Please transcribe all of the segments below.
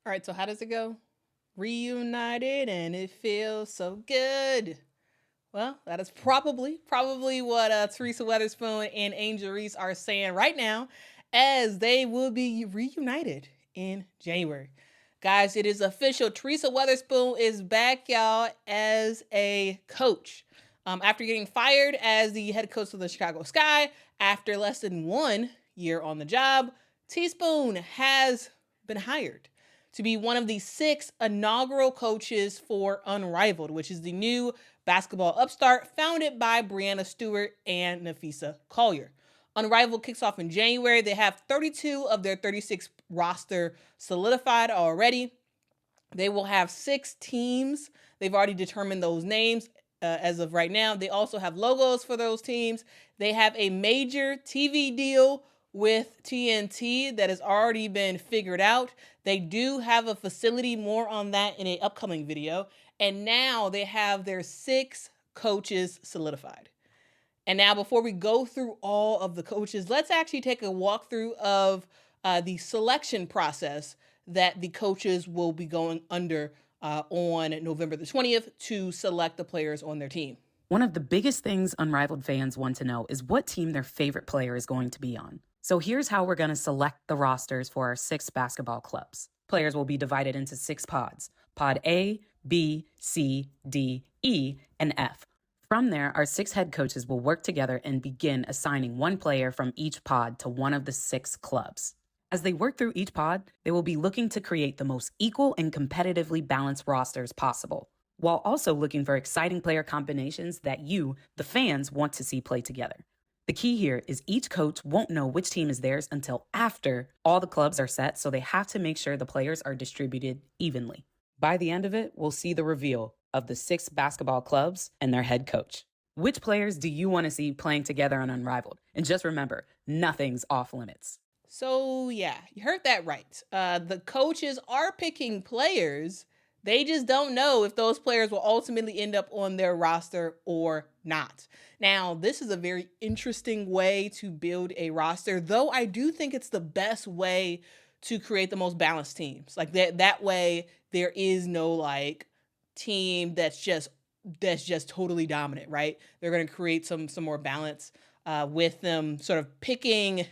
All right, so how does it go? Reunited and it feels so good. Well, that is probably what Teresa Weatherspoon and Angel Reese are saying right now, as they will be reunited in January. Guys, it is official. Teresa Weatherspoon is back, y'all, as a coach. After getting fired as the head coach of the Chicago Sky after less than 1 year on the job, Teaspoon has been hired to be one of the 6 inaugural coaches for Unrivaled, which is the new basketball upstart founded by Brianna Stewart and Nafisa Collier. Unrivaled kicks off in January. They have 32 of their 36 roster solidified already. They will have 6 teams. They've already determined those names as of right now. They also have logos for those teams. They have a major TV deal with TNT that has already been figured out. They do have a facility, more on that in an upcoming video. And now they have their 6 coaches solidified. And now before we go through all of the coaches, let's actually take a walkthrough of the selection process that the coaches will be going under on November the 20th to select the players on their team. One of the biggest things Unrivaled fans want to know is what team their favorite player is going to be on. So here's how we're going to select the rosters for our 6 basketball clubs. Players will be divided into 6 pods. Pod A, B, C, D, E, and F. From there, our 6 head coaches will work together and begin assigning one player from each pod to one of the 6 clubs. As they work through each pod, they will be looking to create the most equal and competitively balanced rosters possible, while also looking for exciting player combinations that you, the fans, want to see play together. The key here is each coach won't know which team is theirs until after all the clubs are set, so they have to make sure the players are distributed evenly. By the end of it, we'll see the reveal of the 6 basketball clubs and their head coach. Which players do you want to see playing together on Unrivaled? And just remember, nothing's off limits. So yeah, you heard that right. The coaches are picking players. They just don't know if those players will ultimately end up on their roster or not. Now, this is a very interesting way to build a roster, though I do think it's the best way to create the most balanced teams. Like that way there is no like team that's just totally dominant, right? They're going to create some more balance with them sort of picking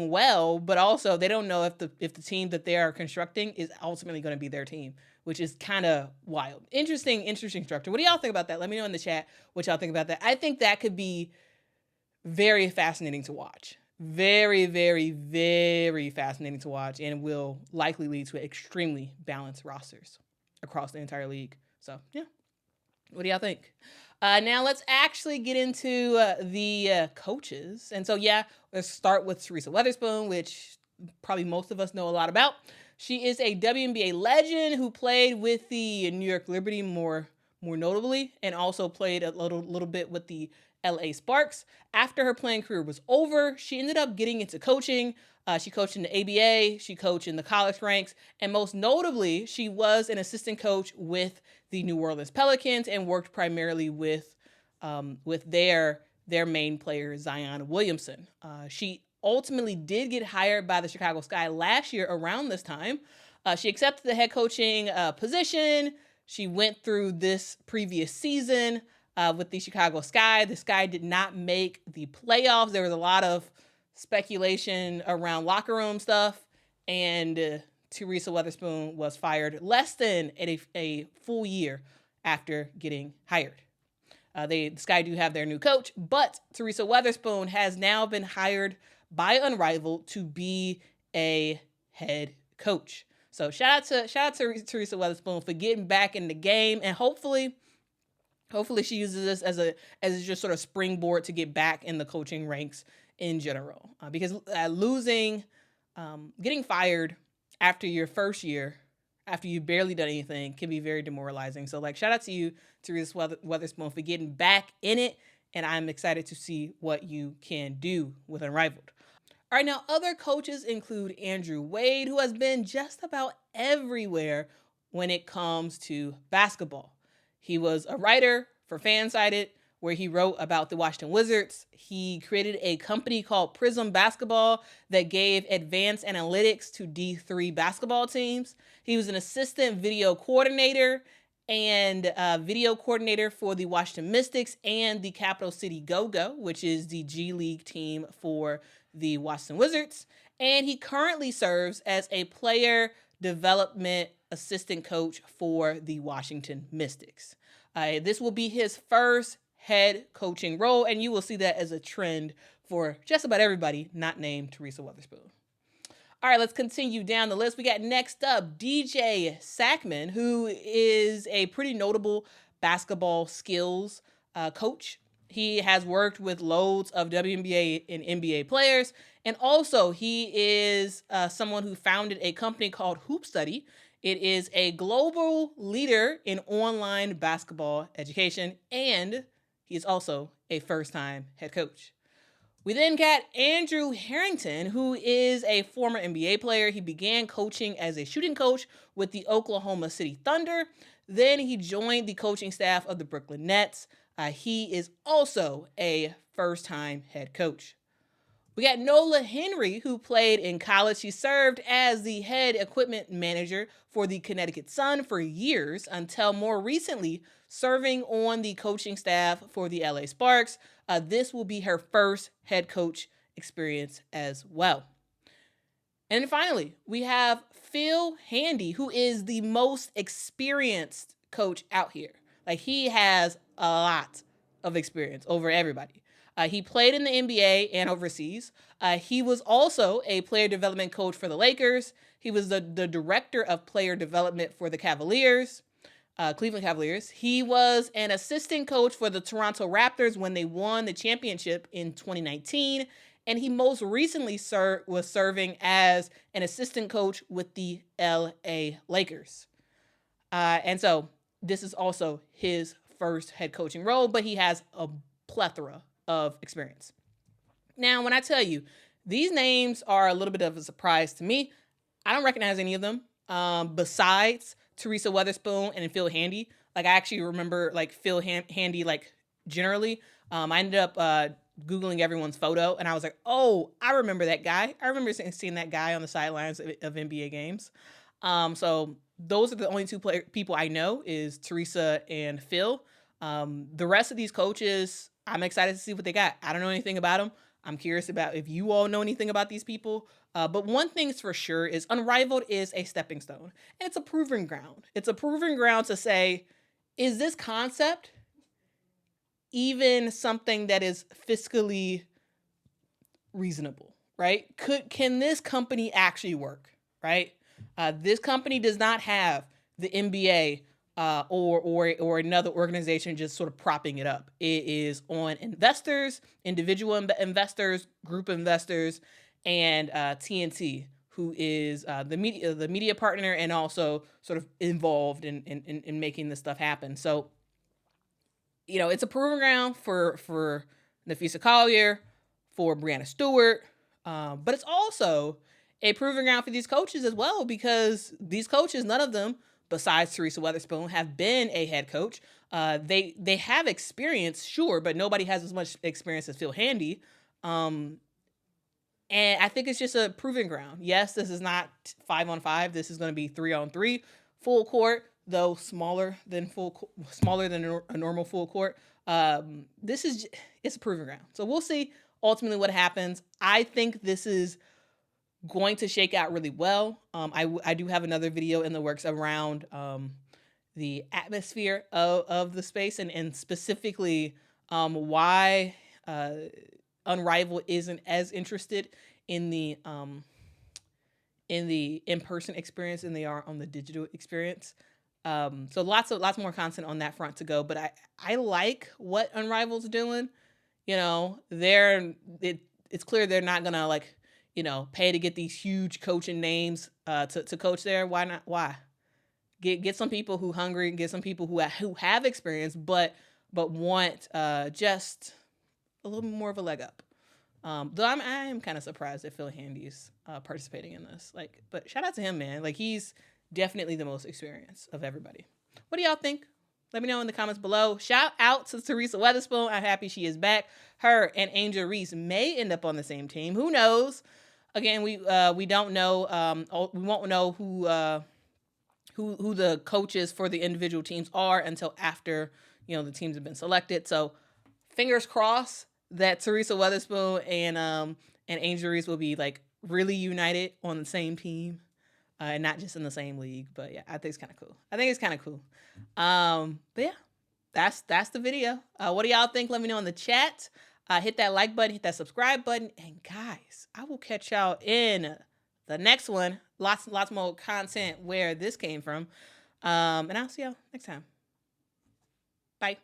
well, but also they don't know if the team that they are constructing is ultimately going to be their team, which is kind of wild. Interesting structure. What do y'all think about that? Let me know in the chat what y'all think about that. I think that could be very fascinating to watch. Very, very, very fascinating to watch, and will likely lead to extremely balanced rosters across the entire league. So, yeah. What do y'all think? Now let's actually get into the coaches. And so, yeah, let's start with Teresa Weatherspoon, which probably most of us know a lot about. She is a WNBA legend who played with the New York Liberty more notably, and also played a little bit with the LA Sparks. After her playing career was over, she ended up getting into coaching. She coached in the ABA, she coached in the college ranks, and most notably, she was an assistant coach with the New Orleans Pelicans and worked primarily with their main player, Zion Williamson. She ultimately did get hired by the Chicago Sky last year around this time. She accepted the head coaching position. She went through this previous season with the Chicago Sky. The Sky did not make the playoffs. There was a lot of speculation around locker room stuff, and Teresa Weatherspoon was fired less than a full year after getting hired. The Sky do have their new coach, but Teresa Weatherspoon has now been hired by Unrivaled to be a head coach. So shout out to Teresa Weatherspoon for getting back in the game, and hopefully she uses this as just sort of springboard to get back in the coaching ranks in general. Because getting fired after your first year, after you've barely done anything, can be very demoralizing. So shout out to you, Teresa Weatherspoon, for getting back in it, and I'm excited to see what you can do with Unrivaled. All right, now other coaches include Andrew Wade, who has been just about everywhere when it comes to basketball. He was a writer for Fansided, where he wrote about the Washington Wizards. He created a company called Prism Basketball that gave advanced analytics to D3 basketball teams. He was an assistant video coordinator and video coordinator for the Washington Mystics and the Capital City Go-Go, which is the G League team for the Washington Wizards. And he currently serves as a player development assistant coach for the Washington Mystics. This will be his first head coaching role, and you will see that as a trend for just about everybody not named Teresa Weatherspoon. All right, let's continue down the list. We got next up DJ Sackman, who is a pretty notable basketball skills coach. He has worked with loads of WNBA and NBA players, and also he is someone who founded a company called Hoop Study. It is a global leader in online basketball education, and he is also a first-time head coach. We then got Andrew Harrington, who is a former NBA player. He began coaching as a shooting coach with the Oklahoma City Thunder. Then he joined the coaching staff of the Brooklyn Nets. He is also a first-time head coach. We got Nola Henry, who played in college. She served as the head equipment manager for the Connecticut Sun for years until more recently serving on the coaching staff for the LA Sparks. This will be her first head coach experience as well. And then finally, we have Phil Handy, who is the most experienced coach out here. Like, he has a lot of experience over everybody. He played in the NBA and overseas. He was also a player development coach for the Lakers. He was the director of player development for the Cleveland Cavaliers. He was an assistant coach for the Toronto Raptors when they won the championship in 2019. And he most recently was serving as an assistant coach with the LA Lakers. And so this is also his first head coaching role, but he has a plethora of experience. Now, when I tell you, these names are a little bit of a surprise to me. I don't recognize any of them besides Teresa Weatherspoon and Phil Handy. Like, I actually remember like Phil Handy, like, generally. I ended up Googling everyone's photo, and I was like, oh, I remember that guy. I remember seeing that guy on the sidelines of NBA games. So those are the only two people I know, is Teresa and Phil. The rest of these coaches, I'm excited to see what they got. I don't know anything about them. I'm curious about if you all know anything about these people. But one thing's for sure is Unrivaled is a stepping stone. And it's a proving ground. It's a proving ground to say, is this concept even something that is fiscally reasonable, right? Can this company actually work, right? This company does not have the NBA or another organization just sort of propping it up. It is on investors, individual investors, group investors, and TNT, who is the media partner and also sort of involved in making this stuff happen. So, you know, it's a proving ground for Nafisa Collier, for Brianna Stewart, but it's also a proving ground for these coaches as well, because these coaches, none of them, besides Teresa Weatherspoon, have been a head coach. They have experience, sure, but nobody has as much experience as Phil Handy. And I think it's just a proving ground. Yes, this is not 5-on-5. This is going to be 3-on-3, full court, though smaller than a normal full court. It's a proving ground. So we'll see ultimately what happens. I think this is going to shake out really well. I do have another video in the works around the atmosphere of the space and specifically why Unrivaled isn't as interested in the in-person experience than they are on the digital experience. So lots more content on that front to go. But I like what Unrivaled's doing. You know, it's clear they're not gonna, like, you know, pay to get these huge coaching names to coach there. Why not? Why? Get some people who hungry, get some people who have experience, but want just a little more of a leg up. Though I am kind of surprised that Phil Handy's participating in this. Like, but shout out to him, man. Like, he's definitely the most experienced of everybody. What do y'all think? Let me know in the comments below. Shout out to Teresa Weatherspoon. I'm happy she is back. Her and Angel Reese may end up on the same team. Who knows? Again, we don't know. We won't know who the coaches for the individual teams are until after the teams have been selected. So fingers crossed that Teresa Weatherspoon and Angel Reese will be like really united on the same team. And not just in the same league, but yeah, I think it's kind of cool. But yeah, that's the video. What do y'all think? Let me know in the chat. Hit that like button, hit that subscribe button, and guys, I will catch y'all in the next one. Lots more content where this came from, and I'll see y'all next time. Bye.